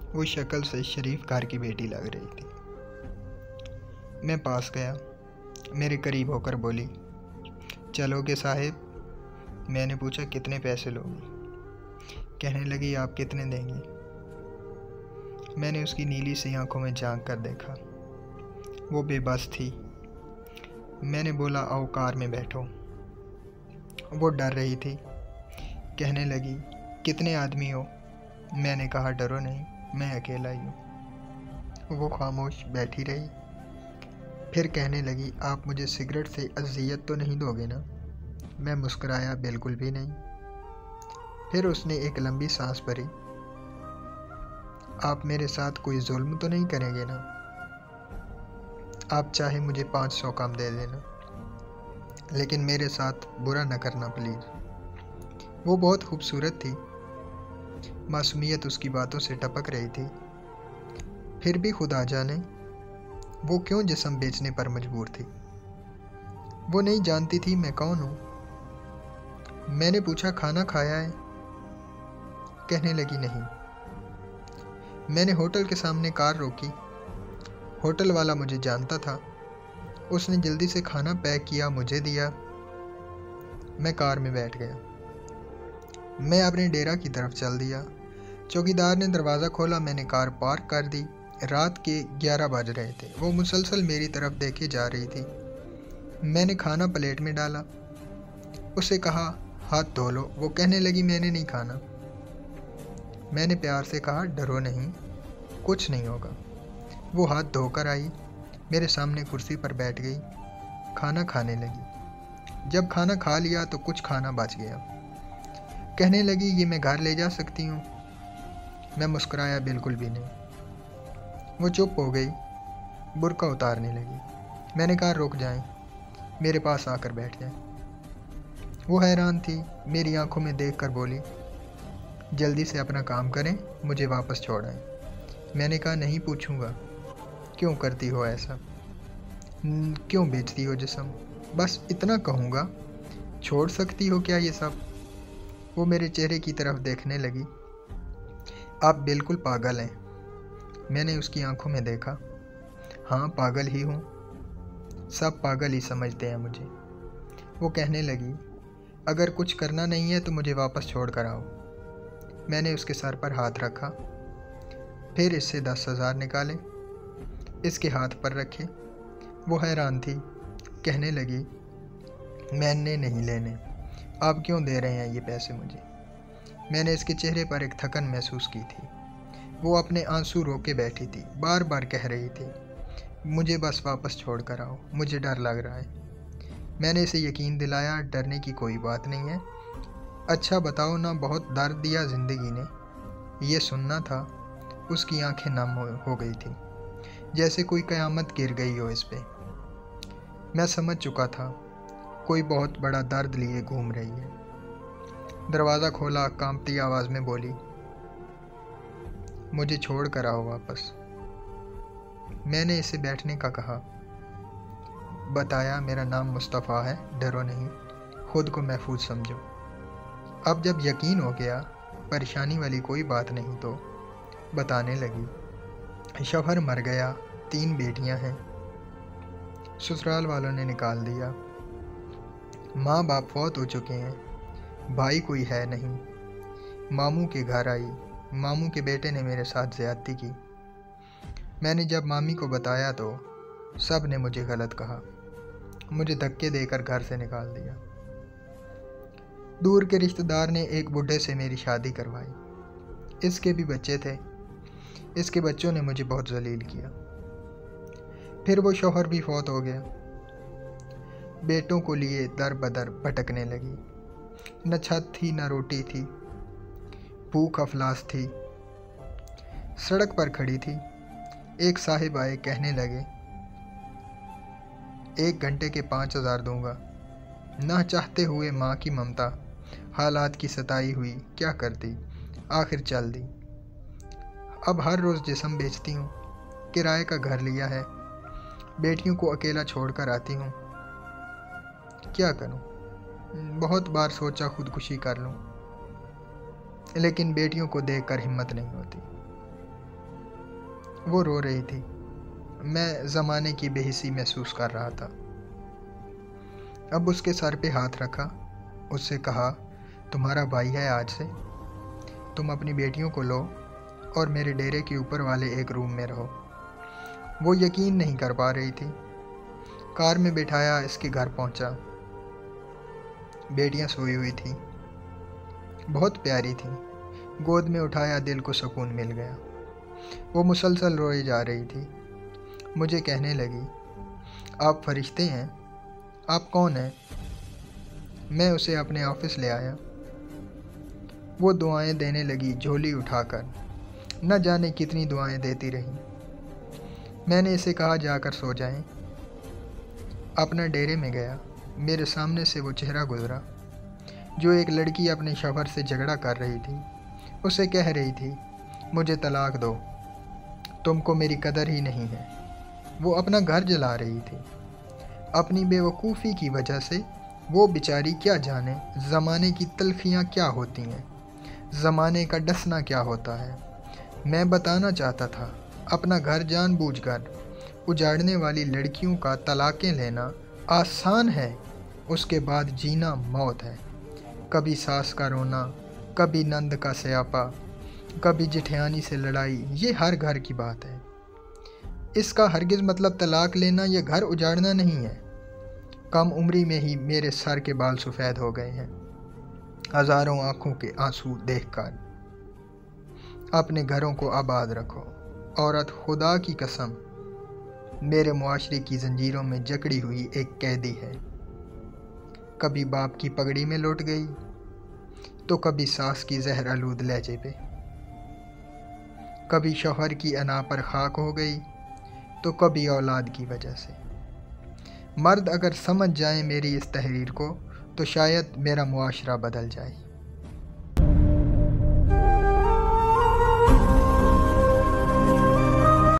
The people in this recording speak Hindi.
वो शक्ल से शरीफ घर की बेटी लग रही थी। मैं पास गया, मेरे करीब होकर बोली, चलोगे साहिब? मैंने पूछा, कितने पैसे लोगे? कहने लगी, आप कितने देंगी? मैंने उसकी नीली सी आंखों में झांक कर देखा। वो बेबस थी। मैंने बोला, आओ कार में बैठो। वो डर रही थी। कहने लगी, कितने आदमी हो? मैंने कहा, डरो नहीं, मैं अकेला ही हूँ। वो खामोश बैठी रही। फिर कहने लगी, आप मुझे सिगरेट से अज़ियत तो नहीं दोगे ना? मैं मुस्कुराया, बिल्कुल भी नहीं। फिर उसने एक लंबी सांस भरी। आप मेरे साथ कोई जुल्म तो नहीं करेंगे ना? आप चाहे मुझे 500 कम दे देना, लेकिन मेरे साथ बुरा न करना प्लीज़। वो बहुत खूबसूरत थी। मासूमियत उसकी बातों से टपक रही थी। फिर भी खुदा जाने वो क्यों जिस्म बेचने पर मजबूर थी। वो नहीं जानती थी मैं कौन हूँ। मैंने पूछा, खाना खाया है? कहने लगी, नहीं। मैंने होटल के सामने कार रोकी। होटल वाला मुझे जानता था। उसने जल्दी से खाना पैक किया, मुझे दिया। मैं कार में बैठ गया। मैं अपने डेरा की तरफ चल दिया। चौकीदार ने दरवाज़ा खोला। मैंने कार पार्क कर दी। रात के 11 बज रहे थे। वो मुसलसल मेरी तरफ देखे जा रही थी। मैंने खाना प्लेट में डाला। उसे कहा, हाथ धो लो। वो कहने लगी, मैंने नहीं खाना। मैंने प्यार से कहा, डरो नहीं, कुछ नहीं होगा। वो हाथ धोकर आई, मेरे सामने कुर्सी पर बैठ गई, खाना खाने लगी। जब खाना खा लिया तो कुछ खाना बच गया। कहने लगी, ये मैं घर ले जा सकती हूँ? मैं मुस्कुराया, बिल्कुल भी नहीं। वो चुप हो गई, बुर्का उतारने लगी। मैंने कहा, रुक जाएं, मेरे पास आकर बैठ जाएं। वो हैरान थी। मेरी आंखों में देखकर बोली, जल्दी से अपना काम करें, मुझे वापस छोड़ आएं। मैंने कहा, नहीं पूछूंगा। क्यों करती हो ऐसा? क्यों बेचती हो जिस्म? बस इतना कहूँगा, छोड़ सकती हो क्या ये सब? वो मेरे चेहरे की तरफ देखने लगी। आप बिल्कुल पागल हैं। मैंने उसकी आंखों में देखा। हाँ, पागल ही हूँ। सब पागल ही समझते हैं मुझे। वो कहने लगी, अगर कुछ करना नहीं है तो मुझे वापस छोड़ कर आओ। मैंने उसके सर पर हाथ रखा, फिर इससे 10,000 निकाले, इसके हाथ पर रखे। वो हैरान थी। कहने लगी, मैंने नहीं लेने, आप क्यों दे रहे हैं ये पैसे मुझे? मैंने इसके चेहरे पर एक थकन महसूस की थी। वो अपने आंसू रोके बैठी थी, बार बार कह रही थी, मुझे बस वापस छोड़ कर आओ, मुझे डर लग रहा है। मैंने इसे यकीन दिलाया, डरने की कोई बात नहीं है। अच्छा बताओ ना, बहुत दर्द दिया ज़िंदगी ने। ये सुनना था। उसकी आंखें नम हो गई थी, जैसे कोई क़यामत गिर गई हो इस पे। मैं समझ चुका था, कोई बहुत बड़ा दर्द लिए घूम रही है। दरवाज़ा खोला, कांपती आवाज़ में बोली, मुझे छोड़ कर आओ वापस। मैंने इसे बैठने का कहा। बताया, मेरा नाम मुस्तफ़ा है, डरो नहीं, खुद को महफूज समझो। अब जब यकीन हो गया परेशानी वाली कोई बात नहीं तो बताने लगी, शौहर मर गया, 3 बेटियां हैं, ससुराल वालों ने निकाल दिया, माँ बाप फौत हो चुके हैं, भाई कोई है नहीं। मामू के घर आई, मामू के बेटे ने मेरे साथ ज़्यादती की। मैंने जब मामी को बताया तो सब ने मुझे गलत कहा, मुझे धक्के देकर घर से निकाल दिया। दूर के रिश्तेदार ने एक बूढ़े से मेरी शादी करवाई। इसके भी बच्चे थे। इसके बच्चों ने मुझे बहुत जलील किया। फिर वो शौहर भी फौत हो गया। बेटों को लिए दर बदर भटकने लगी। न छत थी, न रोटी थी, भूख अफलास थी। सड़क पर खड़ी थी। एक साहिब आए, कहने लगे, 1 घंटे के 5,000 दूंगा। ना चाहते हुए माँ की ममता, हालात की सताई हुई, क्या करती, आखिर चल दी। अब हर रोज़ जिस्म बेचती हूँ, किराए का घर लिया है, बेटियों को अकेला छोड़कर आती हूँ। क्या करूँ? बहुत बार सोचा खुदकुशी कर लूँ, लेकिन बेटियों को देखकर हिम्मत नहीं होती। वो रो रही थी। मैं ज़माने की बेहिसी महसूस कर रहा था। अब उसके सर पे हाथ रखा, उससे कहा, तुम्हारा भाई है आज से। तुम अपनी बेटियों को लो और मेरे डेरे के ऊपर वाले एक रूम में रहो। वो यकीन नहीं कर पा रही थी। कार में बिठाया, इसके घर पहुंचा। बेटियां सोई हुई थी, बहुत प्यारी थी। गोद में उठाया, दिल को सुकून मिल गया। वो मुसलसल रोई जा रही थी। मुझे कहने लगी, आप फरिश्ते हैं? आप कौन हैं? मैं उसे अपने ऑफिस ले आया। वो दुआएं देने लगी, झोली उठाकर। न जाने कितनी दुआएं देती रही। मैंने इसे कहा, जाकर सो जाएं। अपना डेरे में गया। मेरे सामने से वो चेहरा गुजरा जो एक लड़की अपने शौहर से झगड़ा कर रही थी। उसे कह रही थी, मुझे तलाक दो, तुमको मेरी कदर ही नहीं है। वो अपना घर जला रही थी। अपनी बेवकूफ़ी की वजह से वो बेचारी क्या जाने ज़माने की तलखियाँ क्या होती हैं, ज़माने का डसना क्या होता है। मैं बताना चाहता था, अपना घर जानबूझकर उजाड़ने वाली लड़कियों का तलाक़ें लेना आसान है, उसके बाद जीना मौत है। कभी सास का रोना, कभी नंद का स्यापा, कभी जिठियानी से लड़ाई, ये हर घर की बात है। इसका हरगिज़ मतलब तलाक लेना या घर उजाड़ना नहीं है। कम उम्री में ही मेरे सर के बाल सफ़ेद हो गए हैं, हज़ारों आँखों के आंसू देखकर। अपने घरों को आबाद रखो। औरत खुदा की कसम मेरे मुआशरे की जंजीरों में जकड़ी हुई एक कैदी है। कभी बाप की पगड़ी में लौट गई, तो कभी सास की जहर आलूद लहजे पे, कभी शौहर की अना पर खाक हो गई, तो कभी औलाद की वजह से। मर्द अगर समझ जाए मेरी इस तहरीर को, तो शायद मेरा मुआशरा बदल जाए।